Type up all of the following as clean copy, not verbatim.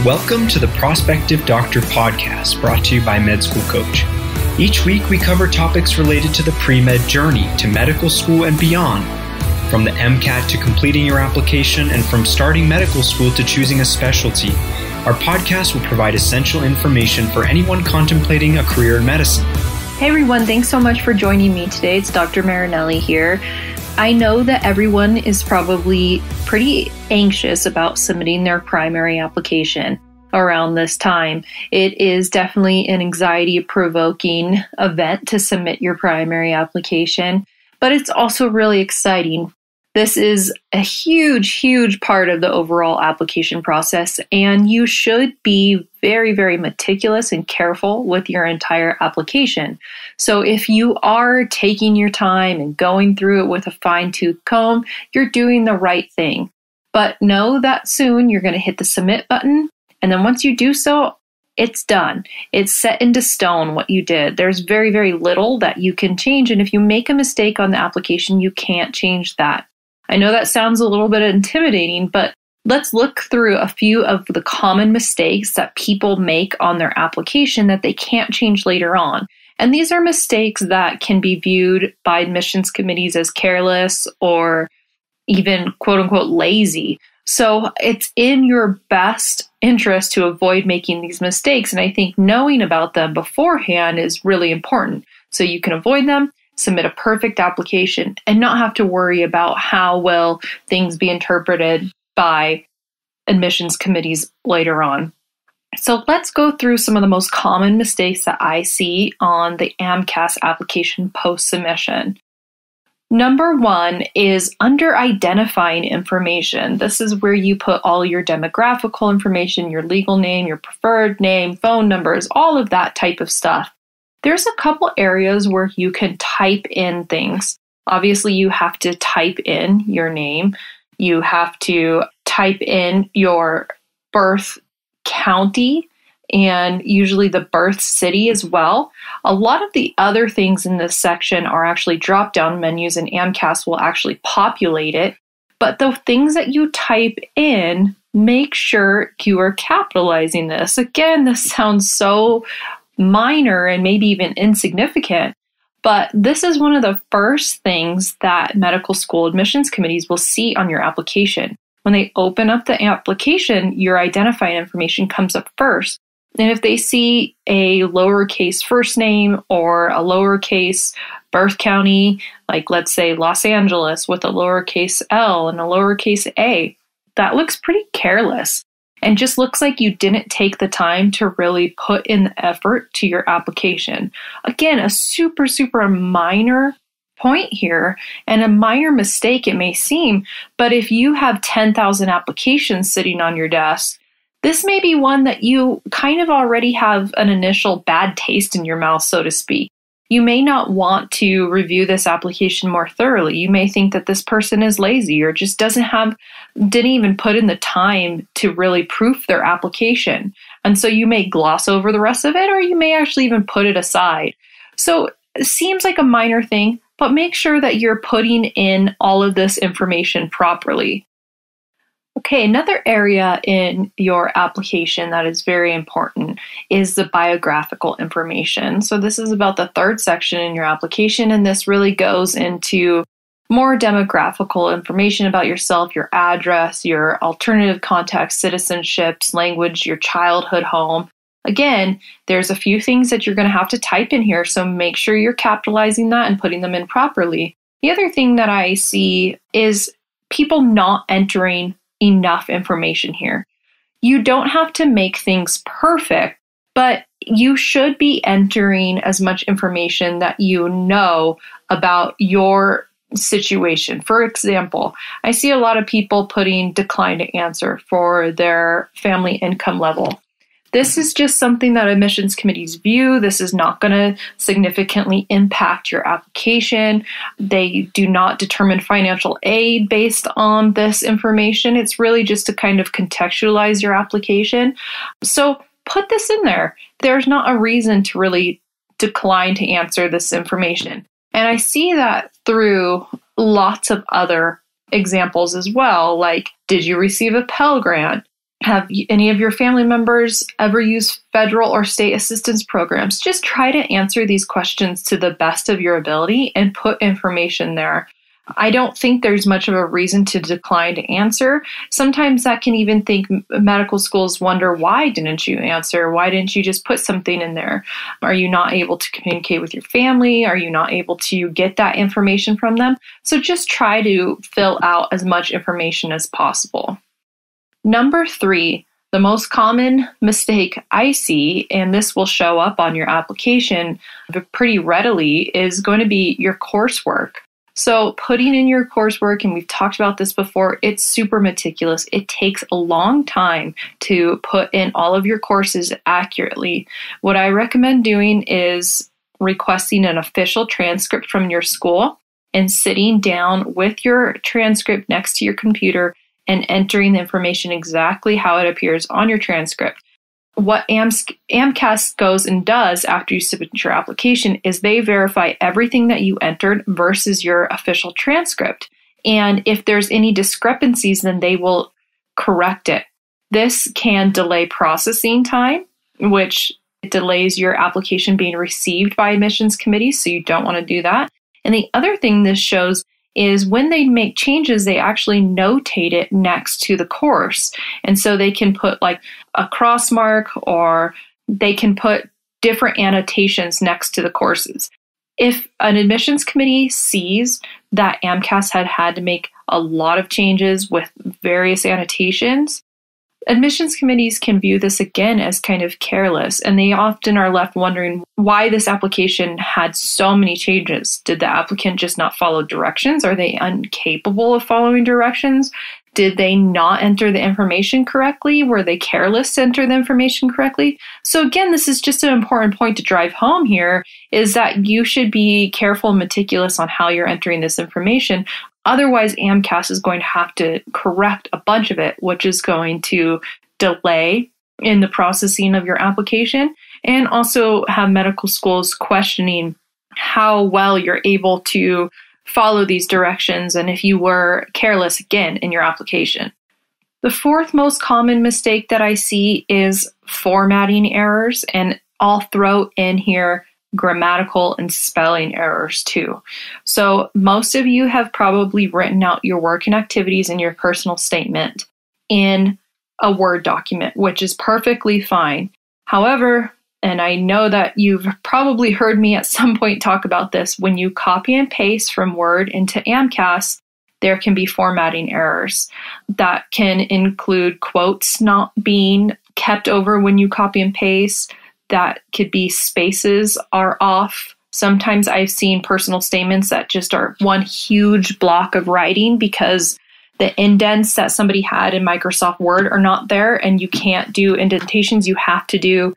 Welcome to the Prospective Doctor podcast, brought to you by Med School Coach. Each week we cover topics related to the pre-med journey to medical school and beyond, from the MCAT to completing your application and from starting medical school to choosing a specialty. Our podcast will provide essential information for anyone contemplating a career in medicine. Hey everyone, thanks so much for joining me today. It's Dr. Marinelli here. I know that everyone is probably pretty anxious about submitting their primary application around this time. It is definitely an anxiety-provoking event to submit your primary application, but it's also really exciting. This is a huge part of the overall application process, and you should be very, very meticulous and careful with your entire application. So if you are taking your time and going through it with a fine-tooth comb, you're doing the right thing. But know that soon you're going to hit the submit button, and then once you do so, it's done. It's set into stone what you did. There's very, very little that you can change, and if you make a mistake on the application, you can't change that. I know that sounds a little bit intimidating, but let's look through a few of the common mistakes that people make on their application that they can't change later on. And these are mistakes that can be viewed by admissions committees as careless or even quote unquote lazy. So it's in your best interest to avoid making these mistakes. And I think knowing about them beforehand is really important so you can avoid them, submit a perfect application, and not have to worry about how will things be interpreted by admissions committees later on. So let's go through some of the most common mistakes that I see on the AMCAS application post-submission. Number one is under-identifying information. This is where you put all your demographical information, your legal name, your preferred name, phone numbers, all of that type of stuff. There's a couple areas where you can type in things. Obviously, you have to type in your name. You have to type in your birth county and usually the birth city as well. A lot of the other things in this section are actually drop-down menus, and AMCAS will actually populate it. But the things that you type in, make sure you are capitalizing this. Again, this sounds so minor and maybe even insignificant, but this is one of the first things that medical school admissions committees will see on your application. When they open up the application, your identifying information comes up first. And if they see a lowercase first name or a lowercase birth county, like let's say Los Angeles with a lowercase L and a lowercase a, that looks pretty careless. And just looks like you didn't take the time to really put in the effort to your application. Again, a super minor point here and a minor mistake it may seem, but if you have 10,000 applications sitting on your desk, this may be one that you kind of already have an initial bad taste in your mouth, so to speak. You may not want to review this application more thoroughly. You may think that this person is lazy or just didn't even put in the time to really proof their application. And so you may gloss over the rest of it, or you may actually even put it aside. So it seems like a minor thing, but make sure that you're putting in all of this information properly. Okay, another area in your application that is very important is the biographical information. So this is about the third section in your application, and this really goes into more demographical information about yourself, your address, your alternative contact, citizenships, language, your childhood home. Again, there's a few things that you're going to have to type in here, so make sure you're capitalizing that and putting them in properly. The other thing that I see is people not entering enough information here. You don't have to make things perfect, but you should be entering as much information that you know about your situation. For example, I see a lot of people putting decline to answer for their family income level. This is just something that admissions committees view. This is not going to significantly impact your application. They do not determine financial aid based on this information. It's really just to kind of contextualize your application. So put this in there. There's not a reason to really decline to answer this information. And I see that through lots of other examples as well, like, did you receive a Pell Grant? Have any of your family members ever used federal or state assistance programs? Just try to answer these questions to the best of your ability and put information there. I don't think there's much of a reason to decline to answer. Sometimes that can even think medical schools wonder, why didn't you answer? Why didn't you just put something in there? Are you not able to communicate with your family? Are you not able to get that information from them? So just try to fill out as much information as possible. Number 3, the most common mistake I see, and this will show up on your application pretty readily, is going to be your coursework. So putting in your coursework, and we've talked about this before, it's super meticulous. It takes a long time to put in all of your courses accurately. What I recommend doing is requesting an official transcript from your school and sitting down with your transcript next to your computer and entering the information exactly how it appears on your transcript. What AMCAS goes and does after you submit your application is they verify everything that you entered versus your official transcript. And if there's any discrepancies, then they will correct it. This can delay processing time, which delays your application being received by admissions committees, so you don't want to do that. And the other thing this shows is when they make changes, they actually notate it next to the course. And so they can put like a cross mark, or they can put different annotations next to the courses. If an admissions committee sees that AMCAS had to make a lot of changes with various annotations, admissions committees can view this again as kind of careless, and they often are left wondering why this application had so many changes. Did the applicant just not follow directions? Are they incapable of following directions? Did they not enter the information correctly? Were they careless to enter the information correctly? So again, this is just an important point to drive home here, is that you should be careful and meticulous on how you're entering this information. Otherwise, AMCAS is going to have to correct a bunch of it, which is going to delay in the processing of your application, and also have medical schools questioning how well you're able to follow these directions and if you were careless again in your application. The 4th most common mistake that I see is formatting errors, and I'll throw in here grammatical and spelling errors too. So most of you have probably written out your work and activities in your personal statement in a Word document, which is perfectly fine. However, and I know that you've probably heard me at some point talk about this, when you copy and paste from Word into AMCAS, there can be formatting errors. That can include quotes not being kept over when you copy and paste. That could be spaces are off. Sometimes I've seen personal statements that just are one huge block of writing because the indents that somebody had in Microsoft Word are not there, and you can't do indentations. You have to do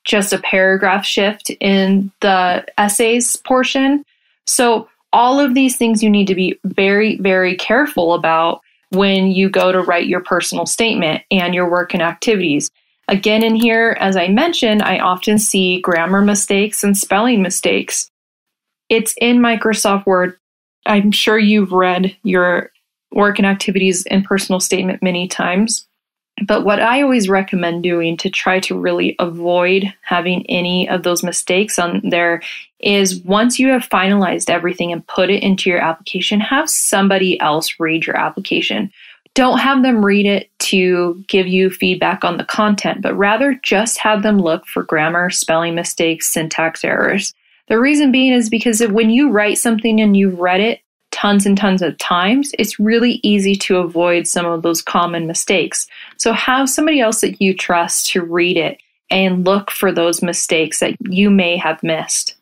just a paragraph shift in the essays portion. So all of these things you need to be very, very careful about when you go to write your personal statement and your work and activities. Again, in here, as I mentioned, I often see grammar mistakes and spelling mistakes. It's in Microsoft Word. I'm sure you've read your work and activities and personal statement many times. But what I always recommend doing to try to really avoid having any of those mistakes on there is, once you have finalized everything and put it into your application, have somebody else read your application. Don't have them read it to give you feedback on the content, but rather just have them look for grammar, spelling mistakes, syntax errors. The reason being is because when you write something and you've read it tons and tons of times, it's really easy to avoid some of those common mistakes. So have somebody else that you trust to read it and look for those mistakes that you may have missed.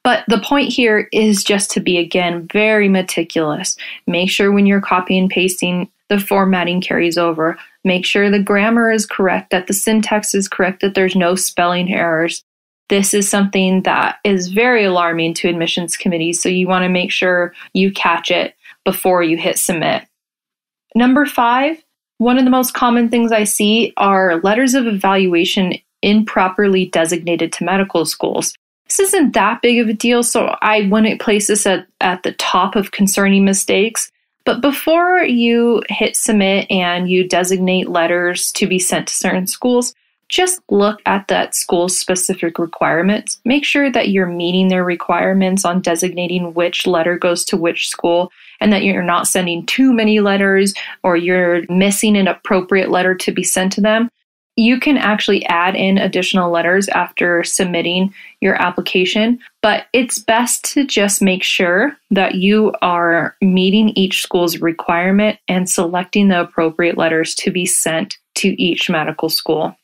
But the point here is just to be, again, very meticulous. Make sure when you're copying and pasting, the formatting carries over. Make sure the grammar is correct, that the syntax is correct, that there's no spelling errors. This is something that is very alarming to admissions committees, so you want to make sure you catch it before you hit submit. Number 5, one of the most common things I see are letters of evaluation improperly designated to medical schools. This isn't that big of a deal, so I wouldn't place this at the top of concerning mistakes, But before you hit submit and you designate letters to be sent to certain schools, just look at that school's specific requirements. Make sure that you're meeting their requirements on designating which letter goes to which school, and that you're not sending too many letters or you're missing an appropriate letter to be sent to them. You can actually add in additional letters after submitting your application, but it's best to just make sure that you are meeting each school's requirement and selecting the appropriate letters to be sent to each medical school.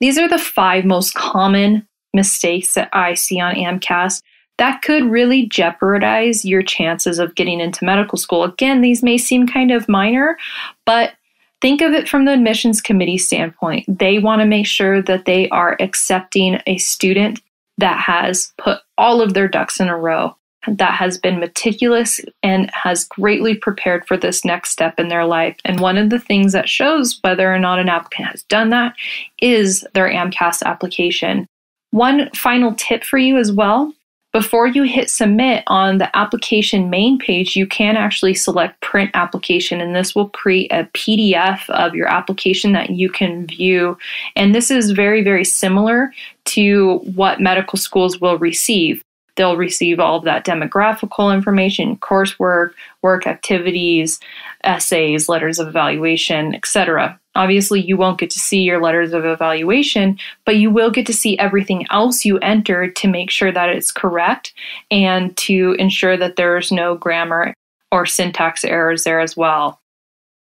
These are the 5 most common mistakes that I see on AMCAS that could really jeopardize your chances of getting into medical school. Again, these may seem kind of minor, but think of it from the admissions committee standpoint. They want to make sure that they are accepting a student that has put all of their ducks in a row, that has been meticulous and has greatly prepared for this next step in their life. And one of the things that shows whether or not an applicant has done that is their AMCAS application. One final tip for you as well. Before you hit submit on the application main page, you can actually select print application, and this will create a PDF of your application that you can view. And this is very, very similar to what medical schools will receive. They'll receive all of that demographical information, coursework, work activities, essays, letters of evaluation, etc. Obviously, you won't get to see your letters of evaluation, but you will get to see everything else you entered to make sure that it's correct and to ensure that there's no grammar or syntax errors there as well.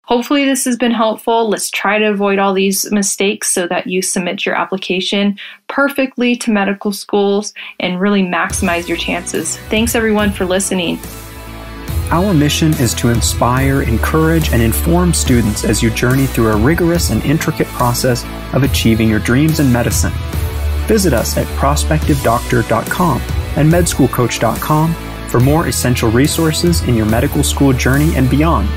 Hopefully this has been helpful. Let's try to avoid all these mistakes so that you submit your application perfectly to medical schools and really maximize your chances. Thanks everyone for listening. Our mission is to inspire, encourage, and inform students as you journey through a rigorous and intricate process of achieving your dreams in medicine. Visit us at prospectivedoctor.com and medschoolcoach.com for more essential resources in your medical school journey and beyond.